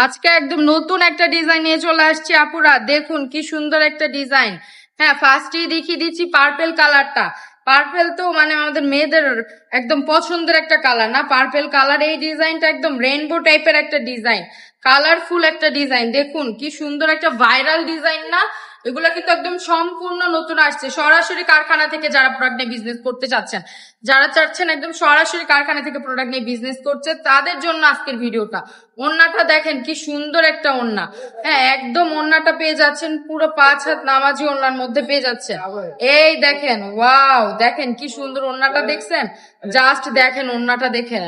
আজকে একদম নতুন একটা ডিজাইন নিয়ে চলে আসছি আপুরা, দেখুন কি সুন্দর একটা ডিজাইন। হ্যাঁ, ফার্স্টেই দেখিয়ে দিচ্ছি পার্পেল কালারটা। পার্পেল তো মানে আমাদের মেয়েদের একদম পছন্দের একটা কালার না, পার্পেল কালার। এই ডিজাইনটা একদম রেইনবো টাইপের একটা ডিজাইন, কালারফুল একটা ডিজাইন। দেখুন কি সুন্দর একটা ভাইরাল ডিজাইন না। এগুলা কিন্তু একদম সম্পূর্ণ নতুন আসছে, সরাসরি কারখানা থেকে যারা প্রোডাক্ট নিয়ে বিজনেস করতে চাচ্ছেন, যারা চাচ্ছেন একদম সরাসরি কারখানা থেকে প্রোডাক্ট নিয়ে বিজনেস করছে, তাদের জন্য আজকের ভিডিওটা। ওন্নাটা দেখেন কি সুন্দর একটা ওন্না। হ্যাঁ, একদম ওন্নাটা পেয়ে যাচ্ছেন পুরো 5 হাত নামাজি ওন্নার মধ্যে পেয়ে যাচ্ছে। এই দেখেন, ওয়াও, দেখেন কি সুন্দর ওন্নাটা, দেখছেন? জাস্ট দেখেন ওন্নাটা দেখেন।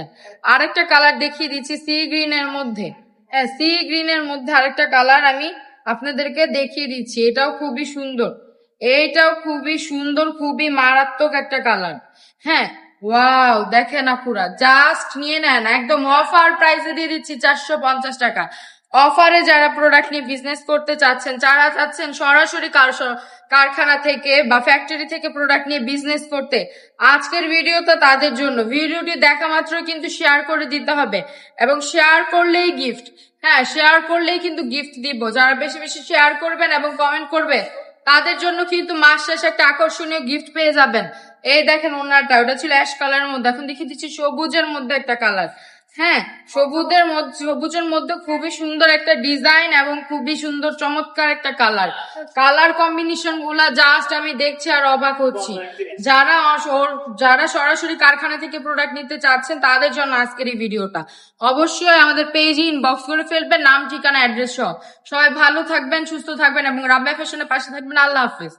আরেকটা কালার দেখিয়ে দিচ্ছি সি গ্রিন এর মধ্যে। হ্যাঁ, সি গ্রিন এর মধ্যে আরেকটা কালার আমি আপনাদেরকে দেখিয়ে দিচ্ছি, এটাও খুবই সুন্দর। এইটাও খুবই সুন্দর, খুবই মারাত্মক একটা কালার। হ্যাঁ, ওয়াও, দেখেন আপুরা, জাস্ট নিয়ে নেন, একদম অফার প্রাইসে দিয়ে দিচ্ছি 450 টাকা। অফারে যারা প্রোডাক্ট নিয়ে বিজনেস করতে চাচ্ছেন, যারা চাচ্ছেন সরাসরি কারখানা থেকে বা ফ্যাক্টরি থেকে প্রোডাক্ট নিয়ে বিজনেস করতে, আজকের ভিডিওটা তাদের জন্য। ভিডিওটি দেখা মাত্র কিন্তু শেয়ার করে দিতে হবে, এবং শেয়ার করলেই গিফট। হ্যাঁ, শেয়ার করলেই কিন্তু গিফট দিব। যারা বেশি বেশি শেয়ার করবেন এবং কমেন্ট করবেন, তাদের জন্য কিন্তু মাস শেষে একটা আকর্ষণীয় গিফট পেয়ে যাবেন। এই দেখেন ওনারটা, ওটা ছিল অ্যাশ কালারের মধ্যে, এখন দেখিয়ে দিচ্ছি সবুজের মধ্যে একটা কালার। হ্যাঁ, সবুজের মধ্যে খুবই সুন্দর একটা ডিজাইন এবং খুবই সুন্দর চমৎকার একটা কালার। কালার কম্বিনেশন গুলা জাস্ট আমি দেখছি আর অবাক হচ্ছি। যারা সরাসরি কারখানা থেকে প্রোডাক্ট নিতে চাচ্ছেন, তাদের জন্য আজকের এই ভিডিওটা। অবশ্যই আমাদের পেজে ইনবক্স করে ফেলবেন, নাম ঠিকানা অ্যাড্রেস সহ। সবাই ভালো থাকবেন, সুস্থ থাকবেন এবং রাবেয়া ফ্যাশনের পাশে থাকবেন। আল্লাহ হাফেজ।